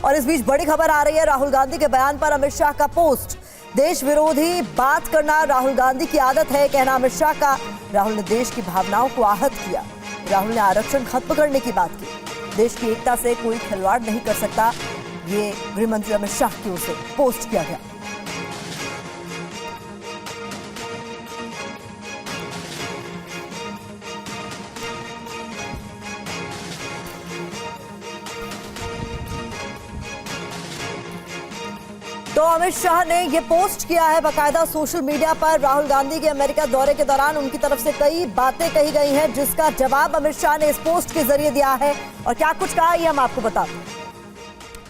और इस बीच बड़ी खबर आ रही है राहुल गांधी के बयान पर अमित शाह का पोस्ट। देश विरोधी बात करना राहुल गांधी की आदत है, कहना अमित शाह का। राहुल ने देश की भावनाओं को आहत किया। राहुल ने आरक्षण खत्म करने की बात की। देश की एकता से कोई खिलवाड़ नहीं कर सकता, ये गृह मंत्री अमित शाह की ओर से पोस्ट किया गया। तो अमित शाह ने ये पोस्ट किया है बाकायदा सोशल मीडिया पर। राहुल गांधी के अमेरिका दौरे के दौरान उनकी तरफ से कई बातें कही गई हैं, जिसका जवाब अमित शाह ने इस पोस्ट के जरिए दिया है। और क्या कुछ कहा ये हम आपको बता दें।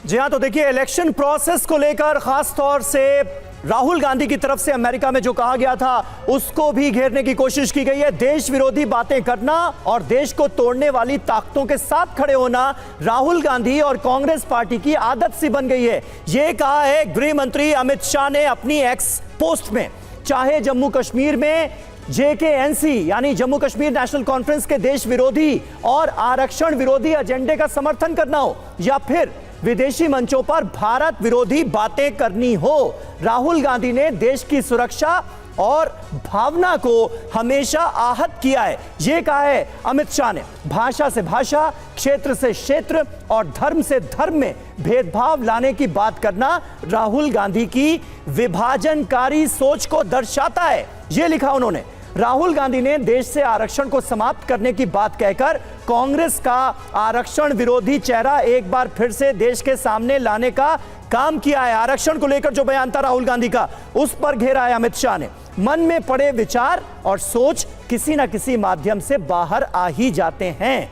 जी हाँ, तो देखिए, इलेक्शन प्रोसेस को लेकर खास तौर से राहुल गांधी की तरफ से अमेरिका में जो कहा गया था उसको भी घेरने की कोशिश की गई है। देश विरोधी बातें करना और देश को तोड़ने वाली ताकतों के साथ खड़े होना राहुल गांधी और कांग्रेस पार्टी की आदत सी बन गई है, ये कहा है गृह मंत्री अमित शाह ने अपनी एक्स पोस्ट में। चाहे जम्मू कश्मीर में JKNC यानी जम्मू कश्मीर नेशनल कॉन्फ्रेंस के देश विरोधी और आरक्षण विरोधी एजेंडे का समर्थन करना हो या फिर विदेशी मंचों पर भारत विरोधी बातें करनी हो, राहुल गांधी ने देश की सुरक्षा और भावना को हमेशा आहत किया है, यह कहा है अमित शाह ने। भाषा से भाषा, क्षेत्र से क्षेत्र और धर्म से धर्म में भेदभाव लाने की बात करना राहुल गांधी की विभाजनकारी सोच को दर्शाता है, यह लिखा उन्होंने। राहुल गांधी ने देश से आरक्षण को समाप्त करने की बात कहकर कांग्रेस का आरक्षण विरोधी चेहरा एक बार फिर से देश के सामने लाने का काम किया है। आरक्षण को लेकर जो बयान था राहुल गांधी का, उस पर घेरा है अमित शाह ने। मन में पड़े विचार और सोच किसी न किसी माध्यम से बाहर आ ही जाते हैं।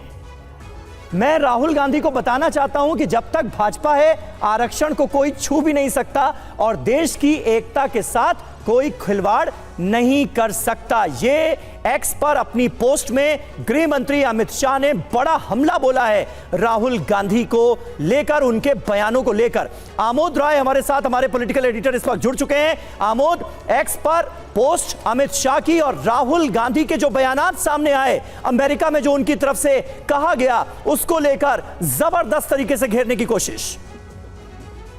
मैं राहुल गांधी को बताना चाहता हूं कि जब तक भाजपा है आरक्षण को कोई छू भी नहीं सकता और देश की एकता के साथ कोई खिलवाड़ नहीं कर सकता। ये एक्स पर अपनी पोस्ट में गृह मंत्री अमित शाह ने बड़ा हमला बोला है राहुल गांधी को लेकर, उनके बयानों को लेकर। आमोद राय हमारे साथ, हमारे पॉलिटिकल एडिटर इस वक्त जुड़ चुके हैं। आमोद, एक्स पर पोस्ट अमित शाह की और राहुल गांधी के जो बयानात सामने आए, अमेरिका में जो उनकी तरफ से कहा गया, उसको लेकर जबरदस्त तरीके से घेरने की कोशिश।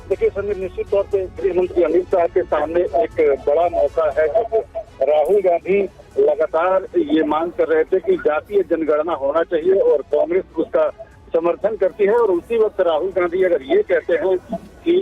देखिए समीर, निश्चित तौर पे गृह मंत्री अमित शाह के सामने एक बड़ा मौका है। राहुल गांधी लगातार ये मांग कर रहे थे कि जातीय जनगणना होना चाहिए और कांग्रेस उसका समर्थन करती है, और उसी वक्त राहुल गांधी अगर ये कहते हैं कि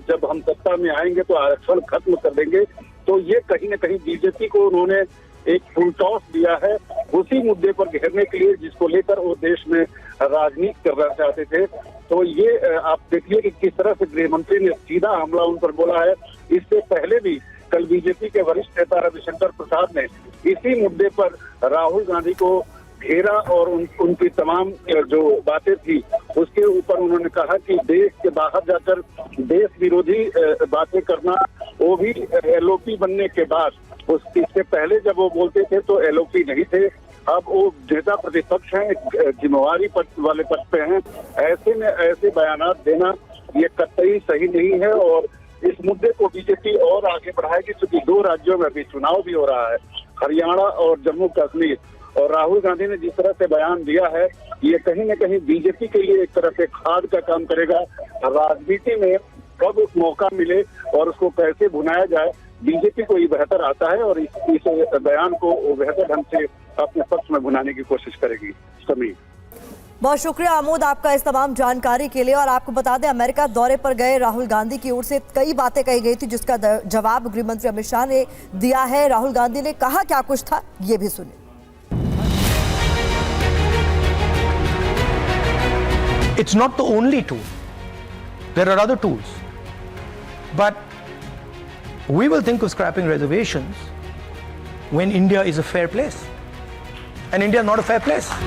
जब हम सत्ता में आएंगे तो आरक्षण खत्म कर देंगे, तो ये कहीं न कहीं बीजेपी को उन्होंने एक फुल टॉस दिया है उसी मुद्दे पर घेरने के लिए जिसको लेकर वो देश में राजनीति करना चाहते थे। तो ये आप देखिए कि किस तरह से गृह मंत्री ने सीधा हमला उन पर बोला है। इससे पहले भी कल बीजेपी के वरिष्ठ नेता रविशंकर प्रसाद ने इसी मुद्दे पर राहुल गांधी को घेरा और उनकी तमाम जो बातें थी उसके ऊपर उन्होंने कहा कि देश के बाहर जाकर देश विरोधी बातें करना, वो भी LOP बनने के बाद, इससे पहले जब वो बोलते थे तो LOP नहीं थे, अब वो नेता प्रतिपक्ष हैं, जिम्मेवारी वाले पद पे हैं। ऐसे में ऐसे बयानात देना ये कतई सही नहीं है और इस मुद्दे को बीजेपी और आगे बढ़ाएगी, क्योंकि 2 राज्यों में अभी चुनाव भी हो रहा है, हरियाणा और जम्मू कश्मीर। और राहुल गांधी ने जिस तरह से बयान दिया है, ये कहीं न कहीं बीजेपी के लिए एक तरह से खाद का काम करेगा। राजनीति में कब मौका मिले और उसको कैसे भुनाया जाए, बीजेपी को ये बेहतर आता है और इस बयान को बेहतर ढंग से अपने पक्ष में भुनाने की कोशिश करेगी। समीर, बहुत शुक्रिया आमोद आपका इस तमाम जानकारी के लिए। और आपको बता दें, अमेरिका दौरे पर गए राहुल गांधी की ओर से कई बातें कही गई थी, जिसका जवाब गृह मंत्री अमित शाह ने दिया है। राहुल गांधी ने कहा क्या कुछ था, ये भी सुनिए। It's not the only tool. There are other tools. But we will think of scrapping reservations when India is a fair place. And India is not a fair place.